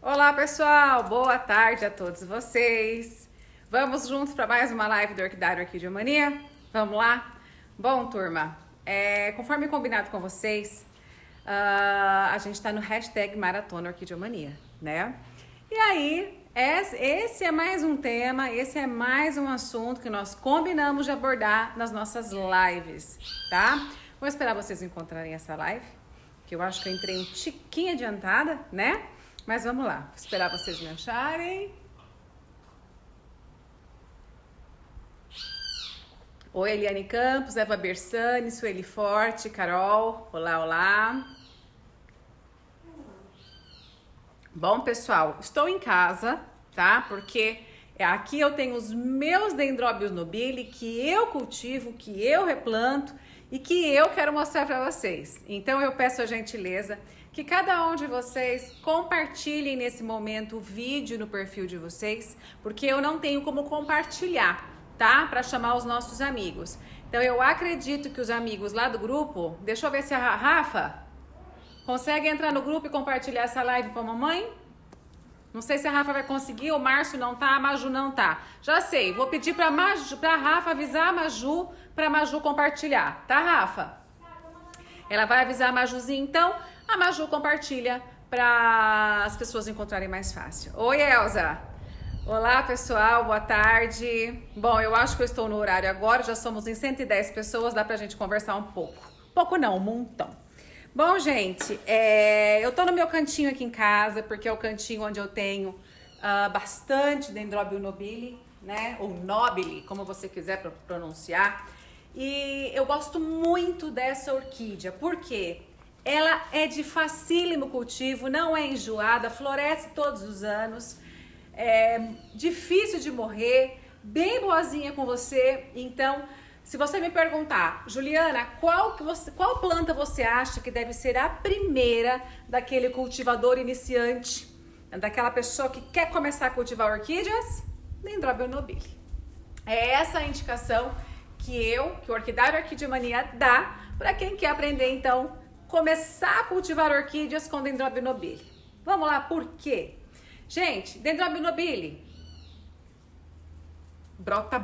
Olá pessoal, boa tarde a todos vocês. Vamos juntos para mais uma live do Orquidário Orquídea Mania? Vamos lá? Bom, turma, conforme combinado com vocês, a gente está no hashtag Maratona Orquídea Mania, né? E aí, esse é mais um tema, esse é mais um assunto que nós combinamos de abordar nas nossas lives, tá? Vou esperar vocês encontrarem essa live, que eu acho que eu entrei um tiquinho adiantada, né? Mas vamos lá, vou esperar vocês me acharem. Oi, Eliane Campos, Eva Bersani, Sueli Forte, Carol, olá, olá. Bom, pessoal, estou em casa, tá? Porque aqui eu tenho os meus dendróbios nobile que eu cultivo, que eu replanto e que eu quero mostrar para vocês. Então eu peço a gentileza que cada um de vocês compartilhem nesse momento o vídeo no perfil de vocês, porque eu não tenho como compartilhar, tá? Para chamar os nossos amigos. Então eu acredito que os amigos lá do grupo, deixa eu ver se a Rafa consegue entrar no grupo e compartilhar essa live com a mamãe? Não sei se a Rafa vai conseguir, o Márcio não tá, a Maju não tá. Já sei, vou pedir pra Rafa avisar a Maju, pra Maju compartilhar, tá, Rafa? Ela vai avisar a Majuzinha, então a Maju compartilha para as pessoas encontrarem mais fácil. Oi, Elza! Olá, pessoal, boa tarde. Bom, eu acho que eu estou no horário agora, já somos em 110 pessoas, dá pra gente conversar um pouco. Pouco não, um montão. Bom, gente, eu tô no meu cantinho aqui em casa, porque é o cantinho onde eu tenho bastante Dendrobium nobile, né? Ou nobile, como você quiser pronunciar. E eu gosto muito dessa orquídea, porque ela é de facílimo cultivo, não é enjoada, floresce todos os anos, é difícil de morrer, bem boazinha com você. Então, se você me perguntar, Juliana, qual planta você acha que deve ser a primeira daquele cultivador iniciante, daquela pessoa que quer começar a cultivar orquídeas? Dendrobium nobile. É essa a indicação que o Orquidário Orquídea Mania dá para quem quer aprender, então, começar a cultivar orquídeas com Dendrobium nobile. Vamos lá, por quê? Gente, Dendrobium nobile brota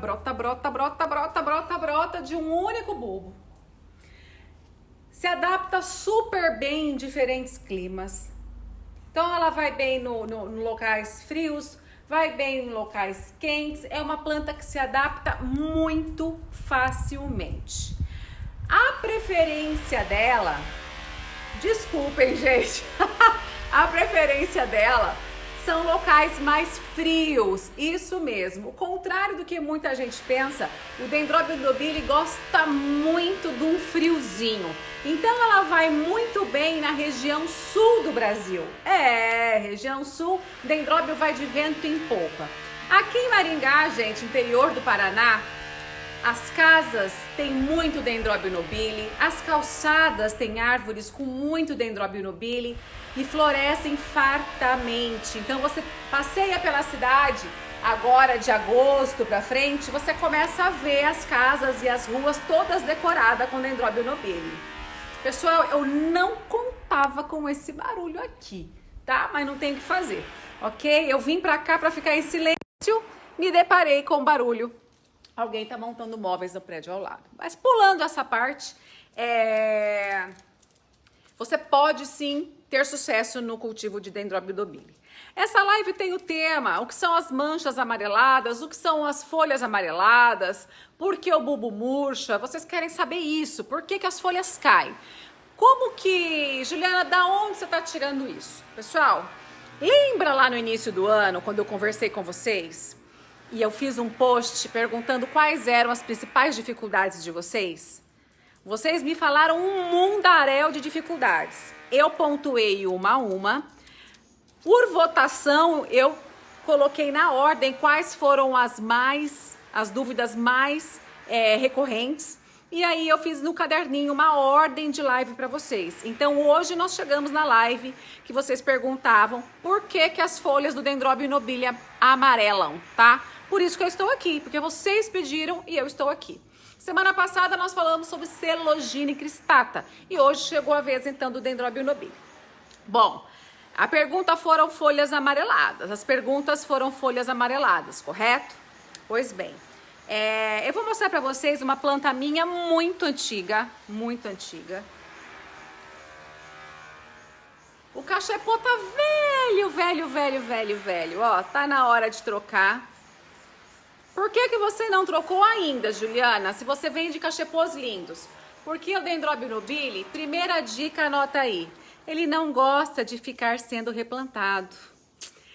de um único bulbo. Se adapta super bem em diferentes climas. Então ela vai bem no locais frios, vai bem em locais quentes. É uma planta que se adapta muito facilmente. A preferência dela, desculpem, gente, a preferência dela são locais mais frios, isso mesmo. O contrário do que muita gente pensa, o Dendrobium nobile gosta muito de um friozinho. Então ela vai muito bem na região sul do Brasil. Região sul, Dendrobium vai de vento em popa. Aqui em Maringá, gente, interior do Paraná, as casas têm muito Dendrobium nobile, as calçadas têm árvores com muito Dendrobium nobile e florescem fartamente. Então você passeia pela cidade, agora de agosto pra frente, você começa a ver as casas e as ruas todas decoradas com Dendrobium nobile. Pessoal, eu não contava com esse barulho aqui, tá? Mas não tem o que fazer, ok? Eu vim pra cá pra ficar em silêncio, me deparei com barulho. Alguém tá montando móveis no prédio ao lado. Mas pulando essa parte, você pode sim ter sucesso no cultivo de Dendrobium nobile. Essa live tem o tema, o que são as manchas amareladas, o que são as folhas amareladas, por que o bulbo murcha, vocês querem saber isso, por que as folhas caem. Como que, Juliana, da onde você está tirando isso? Pessoal, lembra lá no início do ano, quando eu conversei com vocês, e eu fiz um post perguntando quais eram as principais dificuldades de vocês? Vocês me falaram um mundaréu de dificuldades. Eu pontuei uma a uma. Por votação, eu coloquei na ordem quais foram as dúvidas mais recorrentes. E aí eu fiz no caderninho uma ordem de live para vocês. Então hoje nós chegamos na live que vocês perguntavam por que as folhas do Dendrobium nobile amarelam, tá? Por isso que eu estou aqui, porque vocês pediram e eu estou aqui. Semana passada nós falamos sobre Celogine cristata e hoje chegou a vez então do Dendrobium nobile. Bom, A pergunta foram folhas amareladas. As perguntas foram folhas amareladas, correto? Pois bem, eu vou mostrar para vocês uma planta minha muito antiga, muito antiga. O cachepô tá velho, ó, tá na hora de trocar. Por que você não trocou ainda, Juliana, se você vende cachepôs lindos? Porque o Dendrobium nobile, primeira dica, anota aí, ele não gosta de ficar sendo replantado.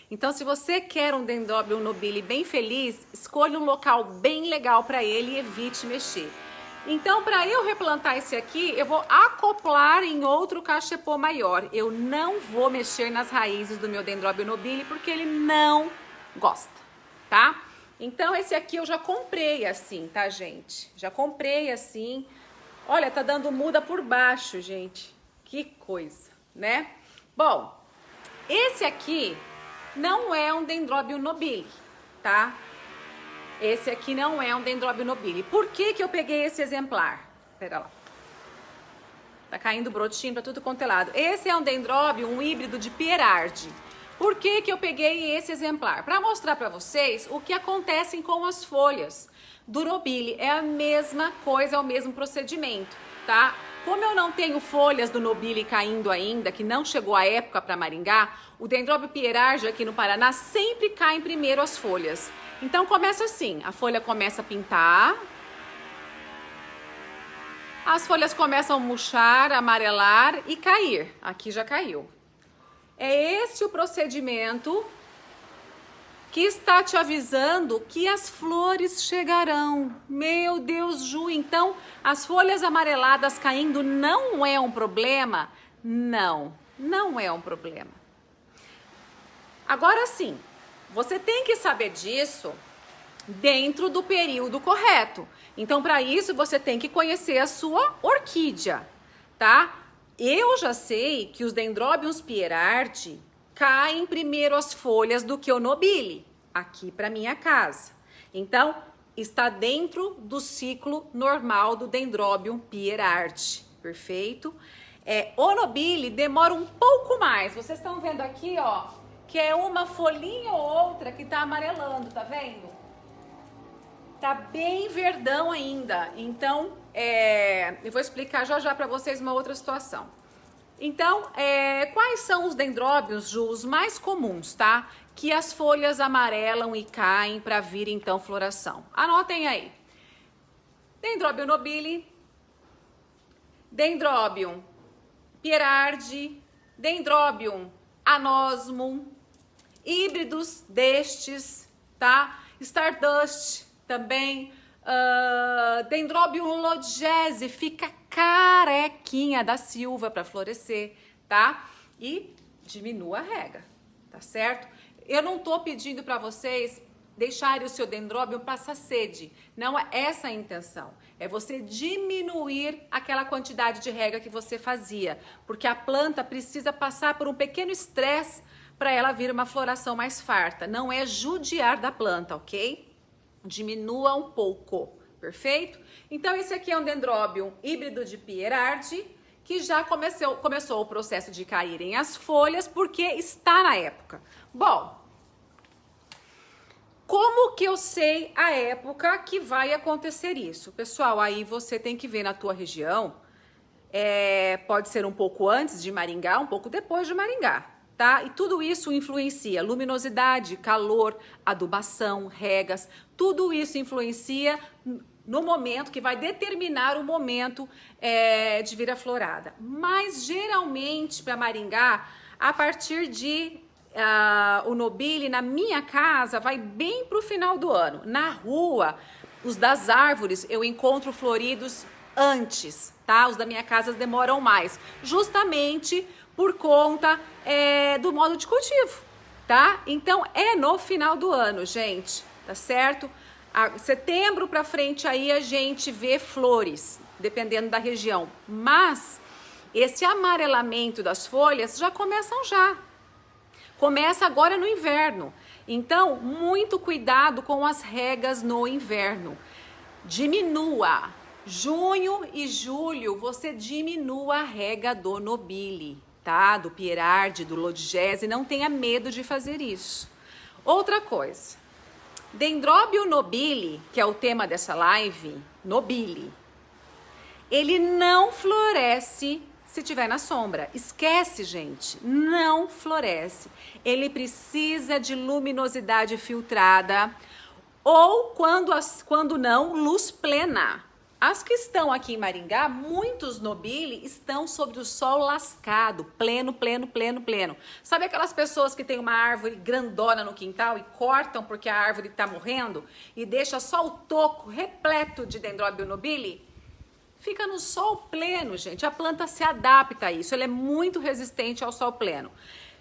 Então, se você quer um Dendrobium nobile bem feliz, escolha um local bem legal para ele e evite mexer. Então, para eu replantar esse aqui, eu vou acoplar em outro cachepô maior. Eu não vou mexer nas raízes do meu Dendrobium nobile porque ele não gosta, tá? Então, esse aqui eu já comprei assim, tá, gente? Já comprei assim. Olha, tá dando muda por baixo, gente. Que coisa, né? Bom, esse aqui não é um Dendrobium nobile, tá? Esse aqui não é um Dendrobium nobile. Por que eu peguei esse exemplar? Pera lá. Tá caindo brotinho pra tudo quanto é lado. Esse é um Dendrobium, um híbrido de Pierardi. Por que eu peguei esse exemplar? Para mostrar para vocês o que acontece com as folhas do nobile. É a mesma coisa, é o mesmo procedimento, tá? Como eu não tenho folhas do nobile caindo ainda, que não chegou a época para Maringá, o Dendrobium Pierardi aqui no Paraná sempre caem primeiro as folhas. Então começa assim, a folha começa a pintar, as folhas começam a murchar, amarelar e cair. Aqui já caiu. É esse o procedimento que está te avisando que as flores chegarão. Meu Deus, Ju, então as folhas amareladas caindo não é um problema? Não, não é um problema. Agora sim, você tem que saber disso dentro do período correto. Então, para isso, você tem que conhecer a sua orquídea, tá? Eu já sei que os Dendrobiums Pierardi caem primeiro as folhas do que o nobile, aqui para minha casa. Então, está dentro do ciclo normal do Dendrobium Pierardi, perfeito? O nobile demora um pouco mais. Vocês estão vendo aqui, ó, que é uma folhinha ou outra que tá amarelando, tá vendo? Tá bem verdão ainda. Então, eu vou explicar já para vocês uma outra situação. Então, quais são os dendróbios, Ju, os mais comuns, tá? Que as folhas amarelam e caem para vir, então, floração. Anotem aí. Dendrobium nobile, Dendrobium Pierardi, Dendrobium anosmum, híbridos destes, tá? Stardust também, Dendrobium lodgese, fica carequinha da Silva para florescer, tá? E diminua a rega, tá certo? Eu não tô pedindo para vocês deixarem o seu Dendrobium passar sede, não é essa a intenção. É você diminuir aquela quantidade de rega que você fazia, porque a planta precisa passar por um pequeno estresse para ela vir uma floração mais farta. Não é judiar da planta, ok? Diminua um pouco, perfeito? Então esse aqui é um Dendrobium híbrido de Pierardi, que já começou o processo de caírem as folhas, porque está na época. Bom, como que eu sei a época que vai acontecer isso? Pessoal, aí você tem que ver na tua região, pode ser um pouco antes de Maringá, um pouco depois de Maringá, tá? E tudo isso influencia luminosidade, calor, adubação, regas, tudo isso influencia no momento que vai determinar o momento de vir a florada. Mas geralmente para Maringá, a partir de o nobile na minha casa vai bem pro final do ano. Na rua, os das árvores eu encontro floridos antes, tá? Os da minha casa demoram mais, justamente por conta do modo de cultivo, tá? Então é no final do ano, gente, tá certo? Setembro para frente aí a gente vê flores, dependendo da região, mas esse amarelamento das folhas já começam já. Começa agora no inverno. Então, muito cuidado com as regas no inverno. Diminua. Junho e julho, você diminua a rega do nobile, tá? Do Pierardi, do Lodgese, não tenha medo de fazer isso. Outra coisa, Dendróbio nobile, que é o tema dessa live, nobile, ele não floresce se tiver na sombra. Esquece, gente, não floresce. Ele precisa de luminosidade filtrada ou, quando não, luz plena. As que estão aqui em Maringá, muitos nobile estão sobre o sol lascado, pleno, pleno, pleno, pleno. Sabe aquelas pessoas que têm uma árvore grandona no quintal e cortam porque a árvore está morrendo e deixa só o toco repleto de Dendróbio nobile? Fica no sol pleno, gente. A planta se adapta a isso. Ela é muito resistente ao sol pleno.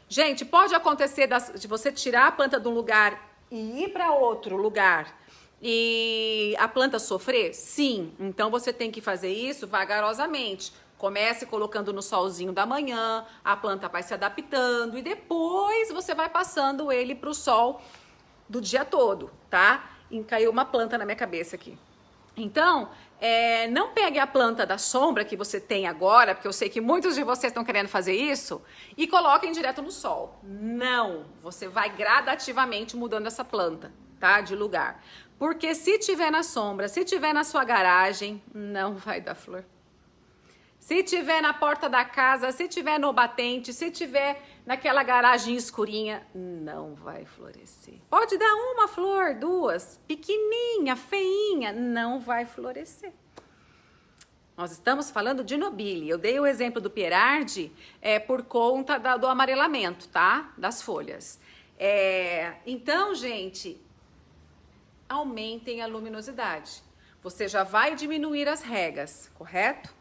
Gente, pode acontecer de você tirar a planta de um lugar e ir para outro lugar e a planta sofrer? Sim. Então você tem que fazer isso vagarosamente. Comece colocando no solzinho da manhã, a planta vai se adaptando e depois você vai passando ele para o sol do dia todo, tá? E caiu uma planta na minha cabeça aqui. Então, não pegue a planta da sombra que você tem agora, porque eu sei que muitos de vocês estão querendo fazer isso, e coloquem direto no sol. Não, você vai gradativamente mudando essa planta, tá? De lugar. Porque se tiver na sombra, se tiver na sua garagem, não vai dar flor. Se tiver na porta da casa, se tiver no batente, se tiver naquela garagem escurinha, não vai florescer. Pode dar uma flor, duas, pequenininha, feinha, não vai florescer. Nós estamos falando de nobile. Eu dei o exemplo do Pierardi por conta do amarelamento, tá? Das folhas. Então, gente, aumentem a luminosidade. Você já vai diminuir as regas, correto?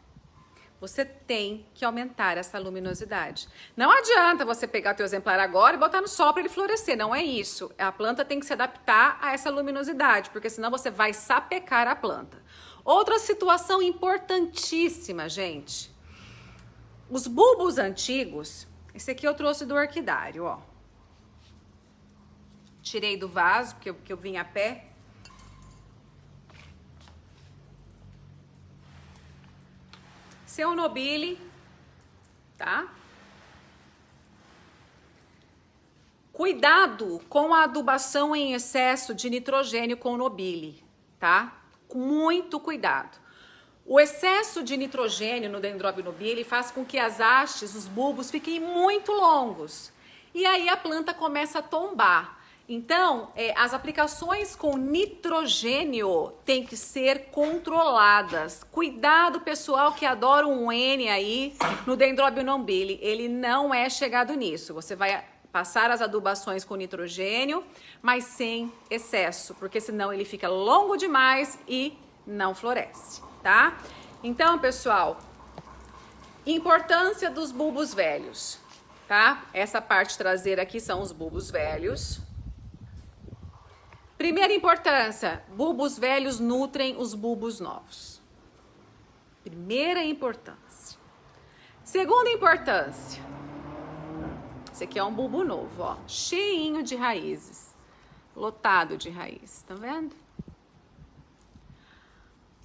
Você tem que aumentar essa luminosidade. Não adianta você pegar teu exemplar agora e botar no sol para ele florescer, não é isso. A planta tem que se adaptar a essa luminosidade, porque senão você vai sapecar a planta. Outra situação importantíssima, gente. Os bulbos antigos, esse aqui eu trouxe do orquidário, ó. Tirei do vaso, porque eu vim a pé. Seu nobile, tá? Cuidado com a adubação em excesso de nitrogênio com nobile, tá? Com muito cuidado. O excesso de nitrogênio no Dendróbio nobile faz com que as hastes, os bulbos, fiquem muito longos. E aí a planta começa a tombar. Então, as aplicações com nitrogênio têm que ser controladas. Cuidado, pessoal que adora um N aí no Dendróbio nobile. Ele não é chegado nisso. Você vai passar as adubações com nitrogênio, mas sem excesso, porque senão ele fica longo demais e não floresce, tá? Então, pessoal, importância dos bulbos velhos, tá? Essa parte traseira aqui são os bulbos velhos. Primeira importância, bulbos velhos nutrem os bulbos novos. Primeira importância. Segunda importância, esse aqui é um bulbo novo, ó, cheinho de raízes, lotado de raízes, tá vendo?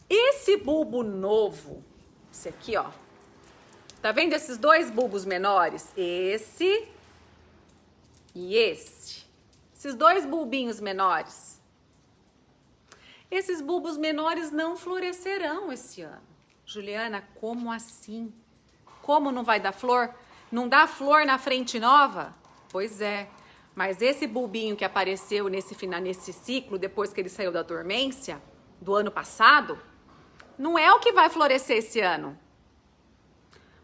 Esse bulbo novo, esse aqui, ó, tá vendo esses dois bulbos menores? Esse e esse. Esses dois bulbinhos menores. Esses bulbos menores não florescerão esse ano. Juliana, como assim? Como não vai dar flor? Não dá flor na frente nova? Pois é, mas esse bulbinho que apareceu nesse ciclo, depois que ele saiu da dormência, do ano passado, não é o que vai florescer esse ano.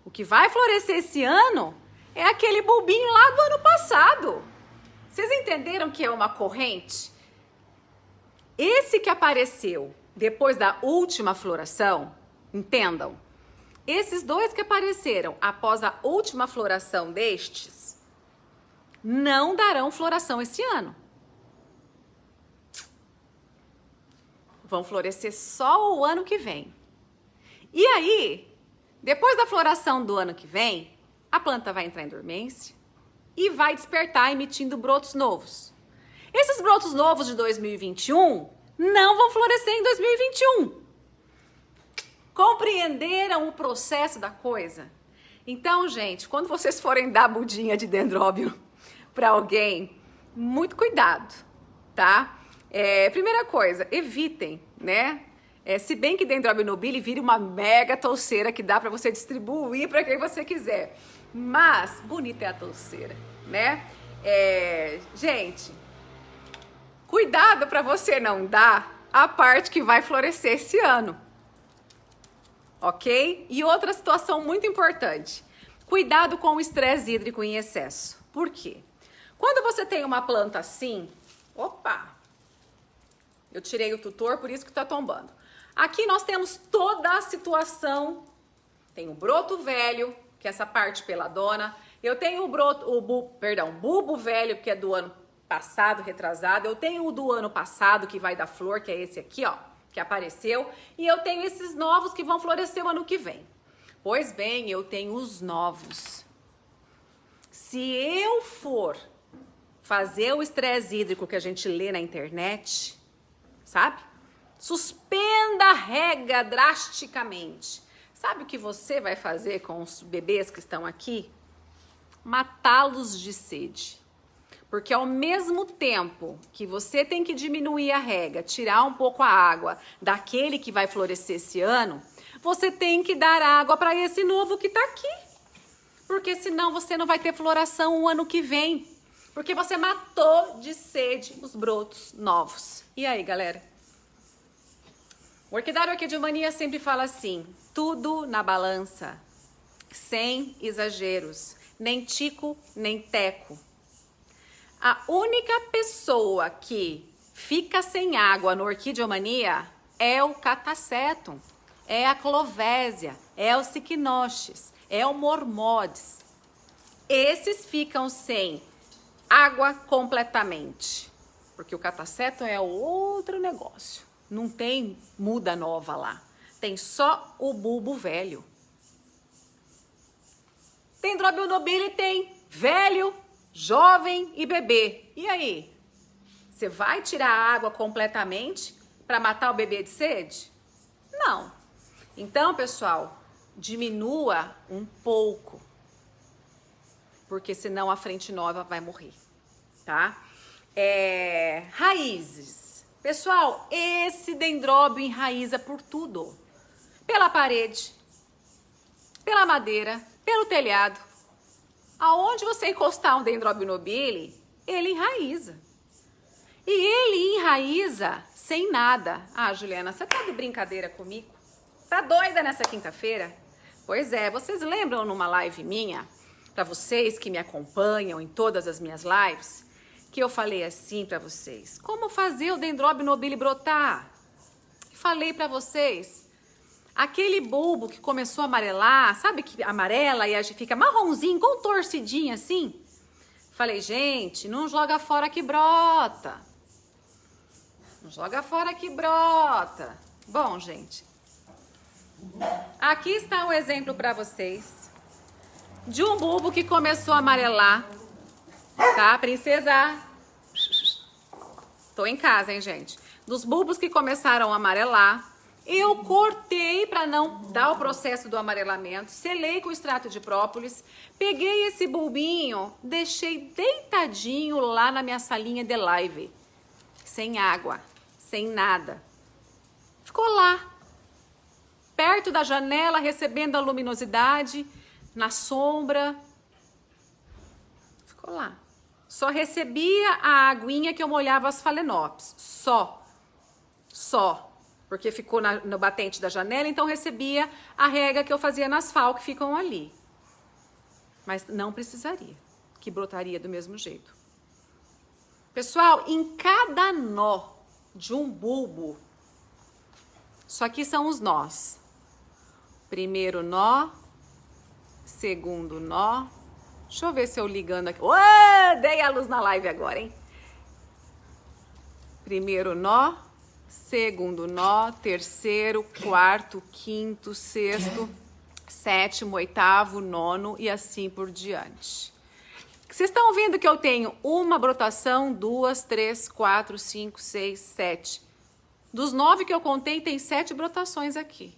O que vai florescer esse ano é aquele bulbinho lá do ano passado. Vocês entenderam que é uma corrente? Esse que apareceu depois da última floração, entendam, esses dois que apareceram após a última floração destes, não darão floração esse ano. Vão florescer só o ano que vem. E aí, depois da floração do ano que vem, a planta vai entrar em dormência e vai despertar emitindo brotos novos. Esses brotos novos de 2021 não vão florescer em 2021. Compreenderam o processo da coisa? Então, gente, quando vocês forem dar mudinha de dendróbio para alguém, muito cuidado, tá? Primeira coisa, evitem, né? Se bem que dendróbio nobile vira uma mega touceira que dá para você distribuir para quem você quiser. Mas bonita é a touceira, né? Gente, cuidado para você não dar a parte que vai florescer esse ano. Ok? E outra situação muito importante. Cuidado com o estresse hídrico em excesso. Por quê? Quando você tem uma planta assim... Opa! Eu tirei o tutor, por isso que tá tombando. Aqui nós temos toda a situação. Tem o broto velho, que é essa parte peladona. Eu tenho o bulbo velho, que é do ano passado, retrasado. Eu tenho o do ano passado, que vai dar flor, que é esse aqui, ó, que apareceu. E eu tenho esses novos que vão florescer o ano que vem. Pois bem, eu tenho os novos. Se eu for fazer o estresse hídrico que a gente lê na internet, sabe? Suspenda a rega drasticamente. Sabe o que você vai fazer com os bebês que estão aqui? Matá-los de sede. Porque ao mesmo tempo que você tem que diminuir a rega, tirar um pouco a água daquele que vai florescer esse ano, você tem que dar água para esse novo que está aqui. Porque senão você não vai ter floração o ano que vem. Porque você matou de sede os brotos novos. E aí, galera? O Orquidário Orquidemania sempre fala assim, tudo na balança, sem exageros, nem tico, nem teco. A única pessoa que fica sem água no Orquidemania é o Catasetum, é a Clovésia, é o Cycnoches, é o Mormodes. Esses ficam sem água completamente, porque o Catasetum é outro negócio. Não tem muda nova lá, tem só o bulbo velho. Dendróbio nobile tem velho, jovem e bebê. E aí? Você vai tirar a água completamente para matar o bebê de sede? Não. Então, pessoal, diminua um pouco, porque senão a frente nova vai morrer, tá? Raízes. Pessoal, esse dendróbio enraiza por tudo. Pela parede, pela madeira, pelo telhado. Aonde você encostar um dendróbio nobile, ele enraiza. E ele enraiza sem nada. Ah, Juliana, você tá de brincadeira comigo? Tá doida nessa quinta-feira? Pois é, vocês lembram numa live minha, para vocês que me acompanham em todas as minhas lives, que eu falei assim para vocês, como fazer o dendróbio nobile brotar? Falei para vocês, aquele bulbo que começou a amarelar, sabe que amarela e fica marronzinho, com torcidinho assim? Falei, gente, não joga fora que brota. Não joga fora que brota. Bom, gente, aqui está um exemplo para vocês de um bulbo que começou a amarelar, tá, princesa? Tô em casa, hein, gente? Dos bulbos que começaram a amarelar, eu cortei para não dar o processo do amarelamento, selei com extrato de própolis, peguei esse bulbinho, deixei deitadinho lá na minha salinha de live, sem água, sem nada. Ficou lá, perto da janela, recebendo a luminosidade, na sombra. Ficou lá. Só recebia a aguinha que eu molhava as falenopes. Só. Porque ficou no batente da janela, então recebia a rega que eu fazia nas fal que ficam ali. Mas não precisaria, que brotaria do mesmo jeito. Pessoal, em cada nó de um bulbo, isso aqui são os nós. Primeiro nó, segundo nó. Deixa eu ver se eu ligando aqui. Ué, dei a luz na live agora, hein? Primeiro nó, segundo nó, terceiro, quarto, quinto, sexto, sétimo, oitavo, nono e assim por diante. Vocês estão vendo que eu tenho uma brotação, 2, 3, 4, 5, 6, 7. Dos 9 que eu contei, tem 7 brotações aqui.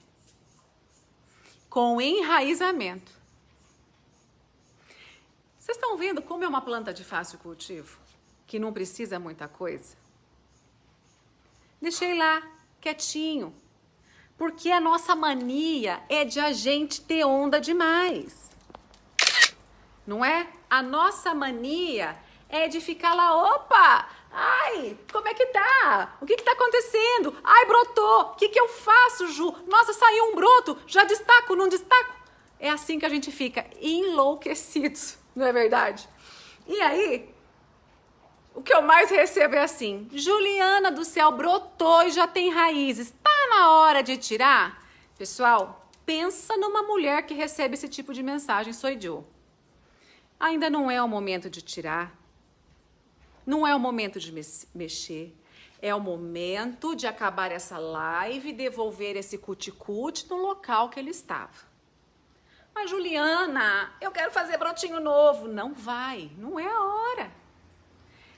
Com enraizamento. Vocês estão vendo como é uma planta de fácil cultivo? Que não precisa muita coisa? Deixei lá, quietinho. Porque a nossa mania é de a gente ter onda demais. Não é? A nossa mania é de ficar lá, opa, ai, como é que tá? O que tá acontecendo? Ai, brotou, o que eu faço, Ju? Nossa, saiu um broto, já destaco, não destaco? É assim que a gente fica, enlouquecidos, não é verdade? E aí, o que eu mais recebo é assim, Juliana do céu, brotou e já tem raízes, tá na hora de tirar? Pessoal, pensa numa mulher que recebe esse tipo de mensagem, sou eu. Ainda não é o momento de tirar, não é o momento de mexer, é o momento de acabar essa live e devolver esse cuticute no local que ele estava. Mas Juliana, eu quero fazer brotinho novo. Não vai, não é a hora.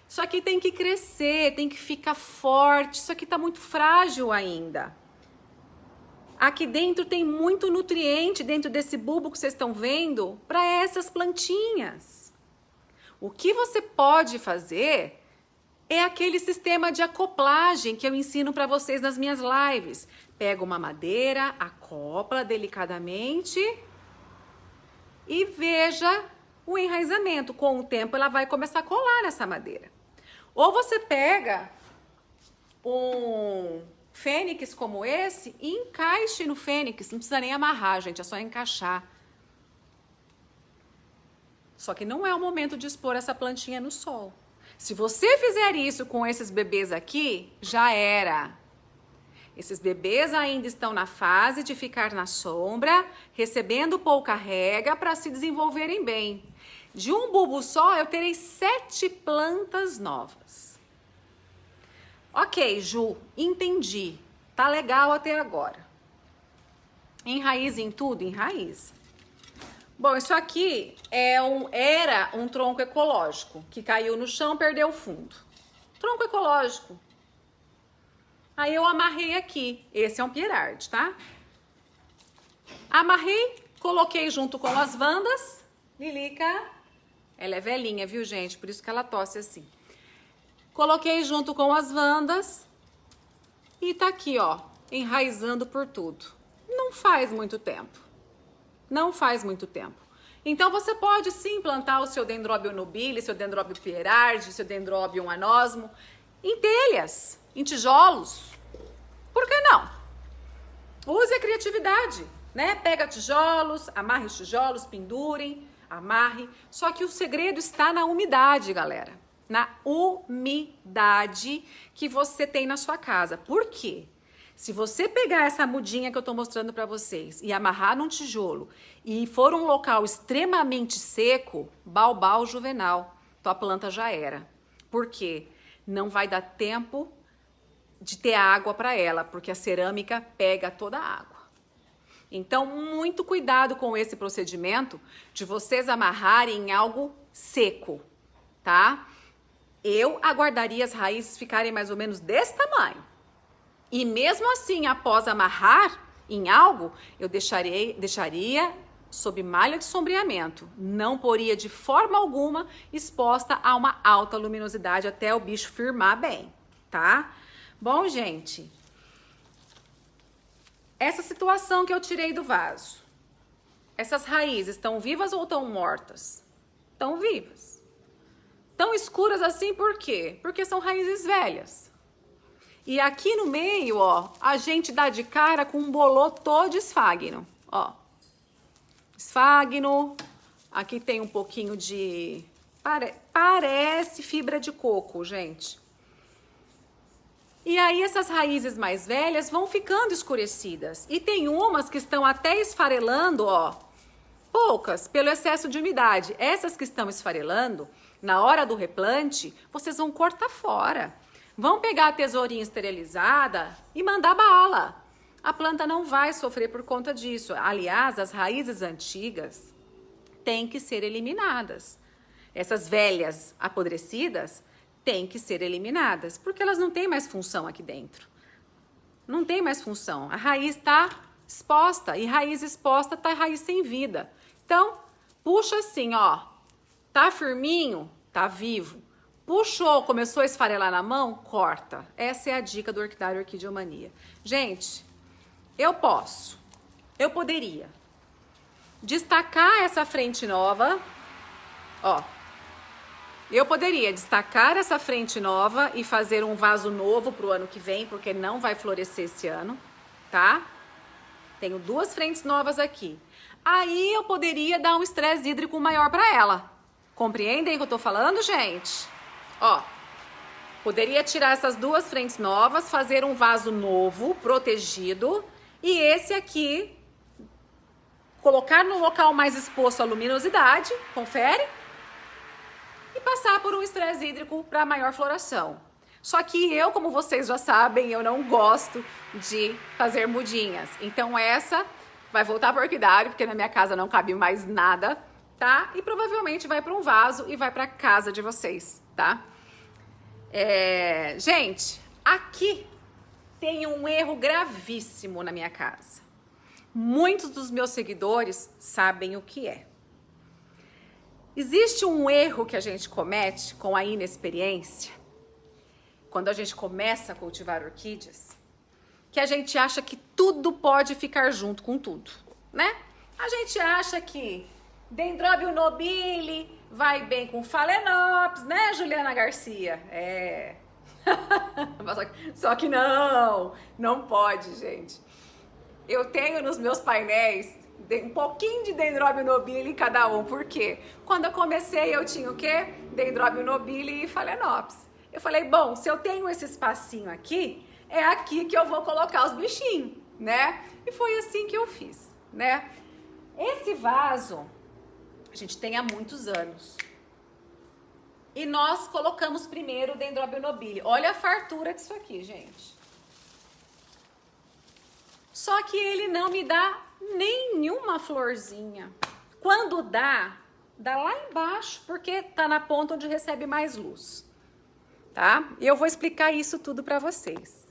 Isso aqui tem que crescer, tem que ficar forte, isso aqui está muito frágil ainda. Aqui dentro tem muito nutriente dentro desse bulbo que vocês estão vendo para essas plantinhas. O que você pode fazer é aquele sistema de acoplagem que eu ensino para vocês nas minhas lives. Pega uma madeira, acopla delicadamente e veja o enraizamento. Com o tempo ela vai começar a colar nessa madeira. Ou você pega um fênix como esse e encaixe no fênix. Não precisa nem amarrar, gente, é só encaixar. Só que não é o momento de expor essa plantinha no sol. Se você fizer isso com esses bebês aqui, já era. Esses bebês ainda estão na fase de ficar na sombra, recebendo pouca rega para se desenvolverem bem. De um bulbo só, eu terei 7 plantas novas. Ok, Ju, entendi. Tá legal até agora. Enraiza em tudo? Enraiza. Bom, isso aqui era um tronco ecológico, que caiu no chão, perdeu o fundo. Tronco ecológico. Aí eu amarrei aqui. Esse é um Pierard, tá? Amarrei, coloquei junto com as vandas. Lilica, ela é velhinha, viu, gente? Por isso que ela tosse assim. Coloquei junto com as vandas e tá aqui, ó, enraizando por tudo. Não faz muito tempo. Não faz muito tempo. Então, você pode sim plantar o seu Dendrobium nobile, seu Dendrobium Pierard, seu Dendrobium anosmo em telhas, em tijolos. Por que não? Use a criatividade, né? Pega tijolos, amarre os tijolos, pendurem, amarre. Só que o segredo está na umidade, galera. Na umidade que você tem na sua casa. Por quê? Se você pegar essa mudinha que eu tô mostrando para vocês e amarrar num tijolo e for um local extremamente seco, baubau juvenal, tua planta já era. Por quê? Não vai dar tempo de ter água para ela, porque a cerâmica pega toda a água. Então, muito cuidado com esse procedimento de vocês amarrarem em algo seco, tá? Eu aguardaria as raízes ficarem mais ou menos desse tamanho. E mesmo assim, após amarrar em algo, eu deixaria sob malha de sombreamento. Não poria de forma alguma exposta a uma alta luminosidade até o bicho firmar bem, tá? Bom, gente, essa situação que eu tirei do vaso, essas raízes estão vivas ou estão mortas? Estão vivas. Tão escuras assim por quê? Porque são raízes velhas. E aqui no meio, ó, a gente dá de cara com um bolotô de esfagno, ó. Esfagno, aqui tem um pouquinho de... Parece fibra de coco, gente. E aí essas raízes mais velhas vão ficando escurecidas. E tem umas que estão até esfarelando, ó, poucas, pelo excesso de umidade. Essas que estão esfarelando, na hora do replante, vocês vão cortar fora. Vão pegar a tesourinha esterilizada e mandar bala. A planta não vai sofrer por conta disso. Aliás, as raízes antigas têm que ser eliminadas. Essas velhas apodrecidas têm que ser eliminadas, porque elas não têm mais função aqui dentro. Não tem mais função. A raiz está exposta, e raiz exposta está raiz sem vida. Então, puxa assim, ó. Tá firminho? Tá vivo. Puxou, começou a esfarelar na mão? Corta. Essa é a dica do Orquidário Orquideomania. Gente, eu poderia destacar essa frente nova, ó. Eu poderia destacar essa frente nova e fazer um vaso novo pro ano que vem, porque não vai florescer esse ano, tá? Tenho duas frentes novas aqui. Aí eu poderia dar um estresse hídrico maior para ela. Compreendem o que eu tô falando, gente? Ó, poderia tirar essas duas frentes novas, fazer um vaso novo, protegido, e esse aqui colocar no local mais exposto à luminosidade, confere? E passar por um estresse hídrico para maior floração. Só que eu, como vocês já sabem, eu não gosto de fazer mudinhas. Então essa vai voltar para o orquidário, porque na minha casa não cabe mais nada, tá? E provavelmente vai para um vaso e vai para casa de vocês, tá? Gente, aqui tem um erro gravíssimo na minha casa. Muitos dos meus seguidores sabem o que é. Existe um erro que a gente comete com a inexperiência, quando a gente começa a cultivar orquídeas, que a gente acha que tudo pode ficar junto com tudo, né? A gente acha que Dendrobium nobile vai bem com Phalaenopsis, né, Juliana Garcia? Só que não pode, gente. Eu tenho nos meus painéis um pouquinho de Dendrobium nobile em cada um. Por quê? Quando eu comecei, eu tinha o quê? Dendrobium nobile e Phalaenopsis. Eu falei, bom, se eu tenho esse espacinho aqui, é aqui que eu vou colocar os bichinhos, né? E foi assim que eu fiz, né? Esse vaso, a gente tem há muitos anos. E nós colocamos primeiro o Dendrobium nobile. Olha a fartura disso aqui, gente. Só que ele não me dá nenhuma florzinha. Quando dá lá embaixo, porque tá na ponta onde recebe mais luz, tá? E eu vou explicar isso tudo para vocês.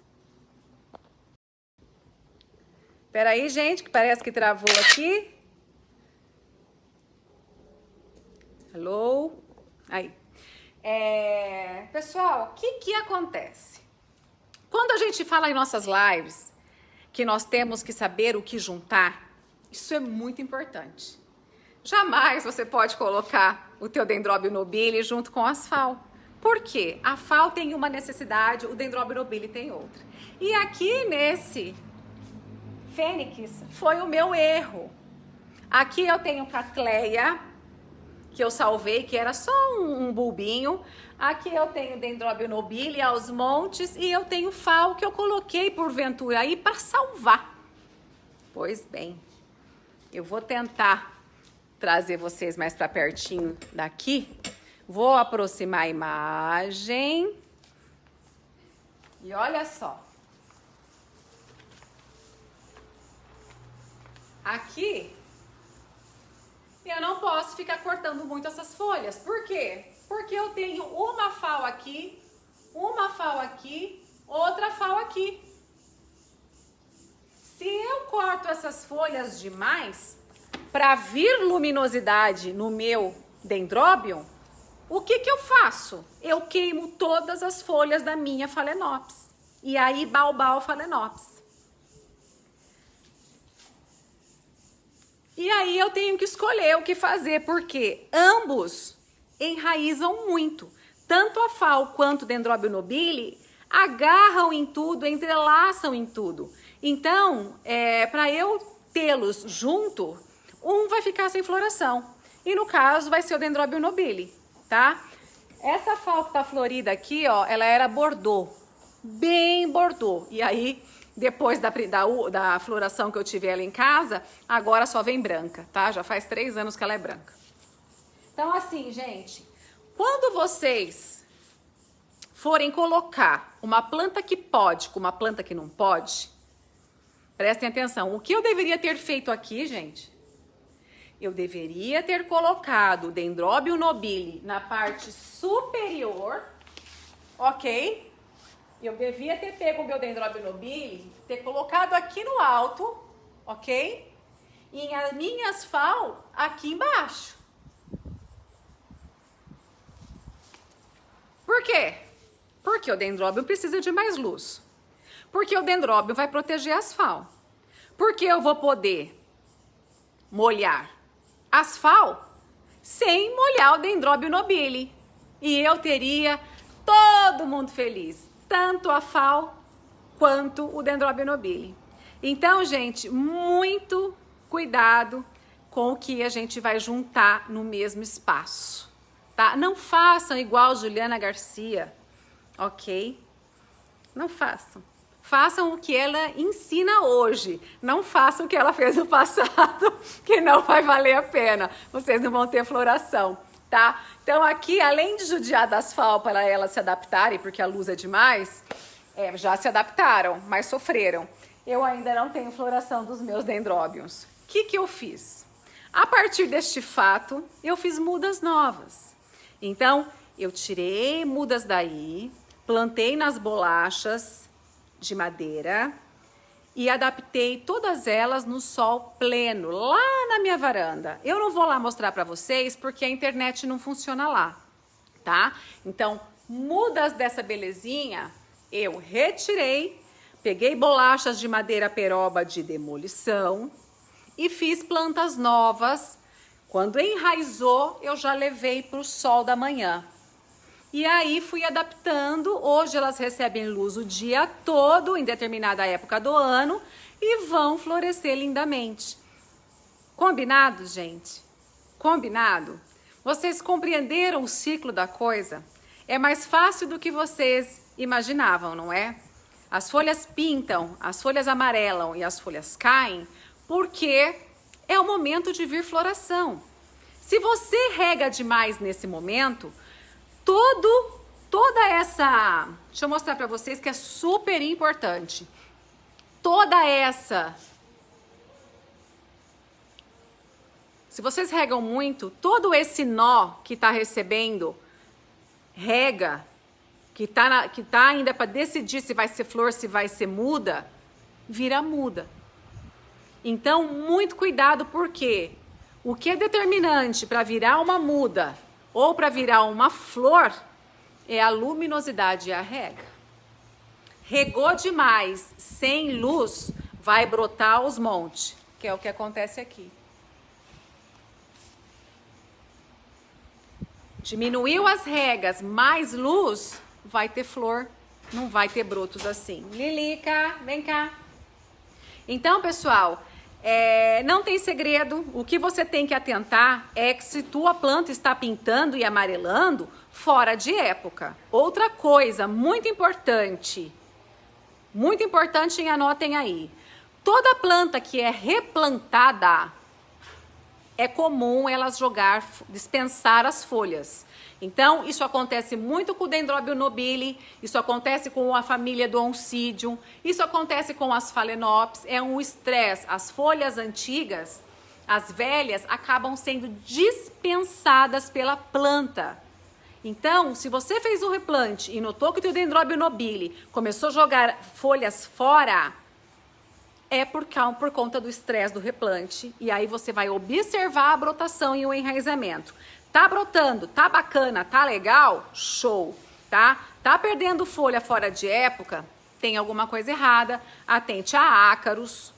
Espera aí, gente, que parece que travou aqui. Alô? Aí. Pessoal, o que acontece? Quando a gente fala em nossas lives que nós temos que saber o que juntar, isso é muito importante. Jamais você pode colocar o teu Dendrobium nobile junto com as FAO. Por quê? A FAO tem uma necessidade, o Dendrobium nobile tem outra. E aqui nesse Fênix foi o meu erro. Aqui eu tenho Cattleya, que eu salvei, que era só um bulbinho. Aqui eu tenho Dendrobium nobile aos montes e eu tenho FAO que eu coloquei porventura aí para salvar. Pois bem, eu vou tentar trazer vocês mais para pertinho daqui. Vou aproximar a imagem. E olha só. Aqui eu não posso ficar cortando muito essas folhas. Por quê? Porque eu tenho uma FAO aqui, outra FAO aqui. Se eu corto essas folhas demais para vir luminosidade no meu Dendrobium, o que eu faço? Eu queimo todas as folhas da minha Phalaenopsis. E aí, Baobab Phalaenopsis. E aí eu tenho que escolher o que fazer, porque ambos enraizam muito. Tanto a FAO quanto o Dendrobium nobile agarram em tudo, entrelaçam em tudo. Então, para eu tê-los junto, um vai ficar sem floração. E no caso vai ser o Dendrobium nobile, tá? Essa FAO que tá florida aqui, ó, ela era Bordeaux, bem Bordeaux. E aí, depois da floração que eu tive ela em casa, agora só vem branca, tá? Já faz 3 anos que ela é branca. Então, assim, gente, quando vocês forem colocar uma planta que pode com uma planta que não pode, prestem atenção. O que eu deveria ter feito aqui, gente? Eu deveria ter colocado o Dendrobium nobile na parte superior, ok? Eu devia ter pego o meu Dendrobium nobile, ter colocado aqui no alto, ok? E as minhas FAO aqui embaixo. Por quê? Porque o dendróbio precisa de mais luz. Porque o dendróbio vai proteger as FAO. Porque eu vou poder molhar as FAO sem molhar o dendróbio nobile. E eu teria todo mundo feliz, tanto a FAO quanto o dendróbio nobile. Então, gente, muito cuidado com o que a gente vai juntar no mesmo espaço, tá? Não façam igual Juliana Garcia, ok? Não façam. Façam o que ela ensina hoje. Não façam o que ela fez no passado, que não vai valer a pena. Vocês não vão ter floração, tá? Então aqui, além de judiar das FAO para elas se adaptarem, porque a luz é demais, já se adaptaram, mas sofreram. Eu ainda não tenho floração dos meus dendróbios. O que eu fiz? A partir deste fato, eu fiz mudas novas. Então, eu tirei mudas daí, plantei nas bolachas de madeira e adaptei todas elas no sol pleno, lá na minha varanda. Eu não vou lá mostrar para vocês porque a internet não funciona lá, tá? Então, mudas dessa belezinha, eu retirei, peguei bolachas de madeira peroba de demolição e fiz plantas novas. Quando enraizou, eu já levei para o sol da manhã. E aí fui adaptando. Hoje elas recebem luz o dia todo, em determinada época do ano, e vão florescer lindamente. Combinado, gente? Combinado? Vocês compreenderam o ciclo da coisa? É mais fácil do que vocês imaginavam, não é? As folhas pintam, as folhas amarelam e as folhas caem porque é o momento de vir floração. Se você rega demais nesse momento, toda essa... Deixa eu mostrar para vocês que é super importante. Se vocês regam muito, todo esse nó que está recebendo rega, que tá ainda para decidir se vai ser flor, se vai ser muda, vira muda. Então, muito cuidado, porque o que é determinante para virar uma muda ou para virar uma flor é a luminosidade e a rega. Regou demais, sem luz, vai brotar os montes, que é o que acontece aqui. Diminuiu as regas, mais luz, vai ter flor, não vai ter brotos assim. Lilica, vem cá. Então, pessoal, não tem segredo. O que você tem que atentar é que se tua planta está pintando e amarelando, fora de época. Outra coisa muito importante e anotem aí. Toda planta que é replantada, é comum elas dispensar as folhas. Então, isso acontece muito com o Dendróbio nobile, isso acontece com a família do Oncidium, isso acontece com as Phalaenopsis, é um estresse. As folhas antigas, as velhas, acabam sendo dispensadas pela planta. Então, se você fez um replante e notou que o teu Dendróbio nobile começou a jogar folhas fora, é por conta do estresse do replante. E aí você vai observar a brotação e o enraizamento. Tá brotando, tá bacana, tá legal? Show, tá? Tá perdendo folha fora de época? Tem alguma coisa errada. Atente a ácaros,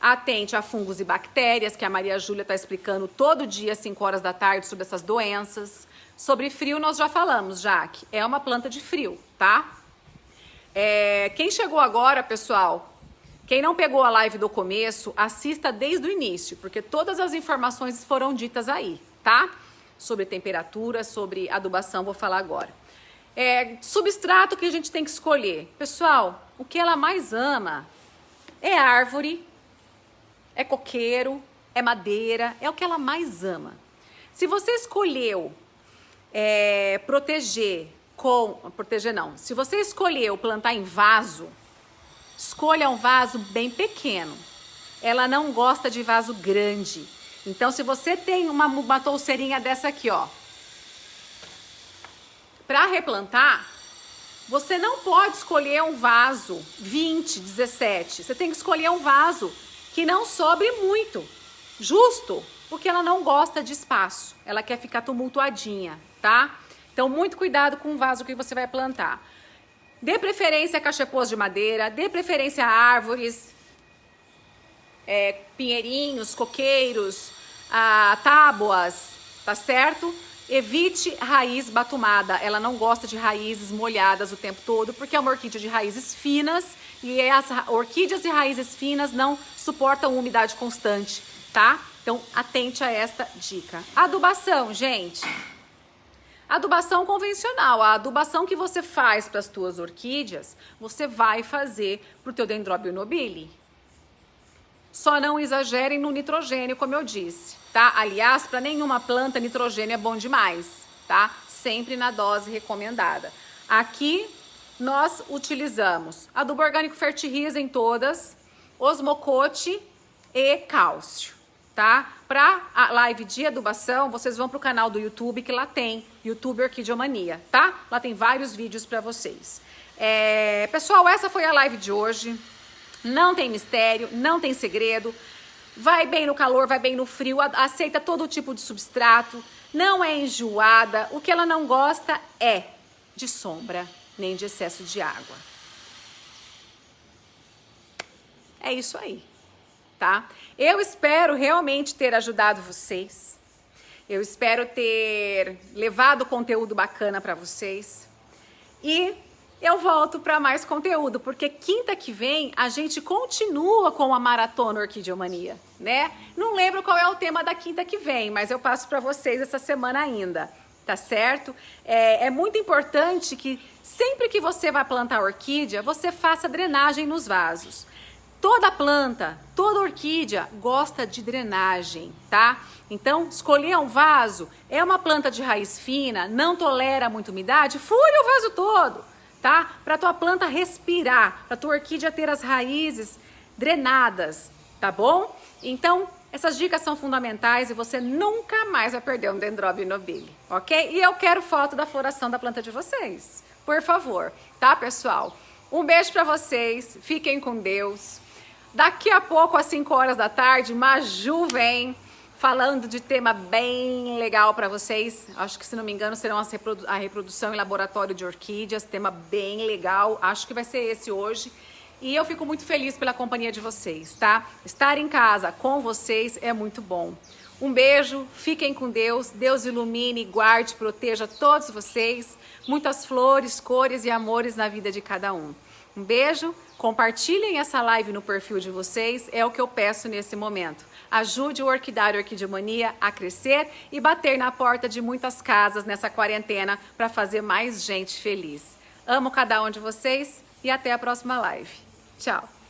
atente a fungos e bactérias, que a Maria Júlia tá explicando todo dia, às 5 horas da tarde, sobre essas doenças. Sobre frio nós já falamos, Jaque. É uma planta de frio, tá? Quem chegou agora, pessoal, quem não pegou a live do começo, assista desde o início, porque todas as informações foram ditas aí, tá? Sobre temperatura, sobre adubação, vou falar agora. Substrato que a gente tem que escolher. Pessoal, o que ela mais ama é árvore, é coqueiro, é madeira, é o que ela mais ama. Se você escolheu se você escolheu plantar em vaso, escolha um vaso bem pequeno. Ela não gosta de vaso grande. Então, se você tem uma touceirinha dessa aqui, ó, para replantar, você não pode escolher um vaso 20, 17. Você tem que escolher um vaso que não sobre muito, justo, porque ela não gosta de espaço. Ela quer ficar tumultuadinha, tá? Então, muito cuidado com o vaso que você vai plantar. Dê preferência a cachepôs de madeira, dê preferência a árvores, pinheirinhos, coqueiros, tábuas, tá certo? Evite raiz batumada, ela não gosta de raízes molhadas o tempo todo, porque é uma orquídea de raízes finas e as orquídeas de raízes finas não suportam umidade constante, tá? Então, atente a esta dica. Adubação, gente. Adubação convencional, a adubação que você faz para as tuas orquídeas, você vai fazer para o teu Dendrobium nobile. Só não exagerem no nitrogênio, como eu disse, tá? Aliás, para nenhuma planta, nitrogênio é bom demais, tá? Sempre na dose recomendada. Aqui, nós utilizamos adubo orgânico Fertirriza em todas, osmocote e cálcio, tá? Para a live de adubação, vocês vão para o canal do YouTube, que lá tem YouTube Orquidiomania, tá? Lá tem vários vídeos para vocês. Pessoal, essa foi a live de hoje. Não tem mistério, não tem segredo. Vai bem no calor, vai bem no frio, aceita todo tipo de substrato, não é enjoada. O que ela não gosta é de sombra, nem de excesso de água. É isso aí, tá? Eu espero realmente ter ajudado vocês. Eu espero ter levado conteúdo bacana para vocês. E eu volto para mais conteúdo, porque quinta que vem a gente continua com a Maratona Orquidiomania, né? Não lembro qual é o tema da quinta que vem, mas eu passo para vocês essa semana ainda, tá certo? É muito importante que sempre que você vai plantar orquídea, você faça drenagem nos vasos. Toda planta, toda orquídea gosta de drenagem, tá? Então, escolher um vaso, é uma planta de raiz fina, não tolera muita umidade, fure o vaso todo, tá? Para tua planta respirar, para tua orquídea ter as raízes drenadas, tá bom? Então, essas dicas são fundamentais e você nunca mais vai perder um Dendrobium nobile, ok? E eu quero foto da floração da planta de vocês, por favor, tá, pessoal? Um beijo para vocês, fiquem com Deus. Daqui a pouco, às 5 horas da tarde, Maju vem falando de tema bem legal para vocês. Acho que, se não me engano, serão a reprodução em laboratório de orquídeas. Tema bem legal. Acho que vai ser esse hoje. E eu fico muito feliz pela companhia de vocês, tá? Estar em casa com vocês é muito bom. Um beijo, fiquem com Deus. Deus ilumine, guarde, proteja todos vocês. Muitas flores, cores e amores na vida de cada um. Um beijo, compartilhem essa live no perfil de vocês, é o que eu peço nesse momento. Ajude o Orquidário Orquidiomania a crescer e bater na porta de muitas casas nessa quarentena para fazer mais gente feliz. Amo cada um de vocês e até a próxima live. Tchau!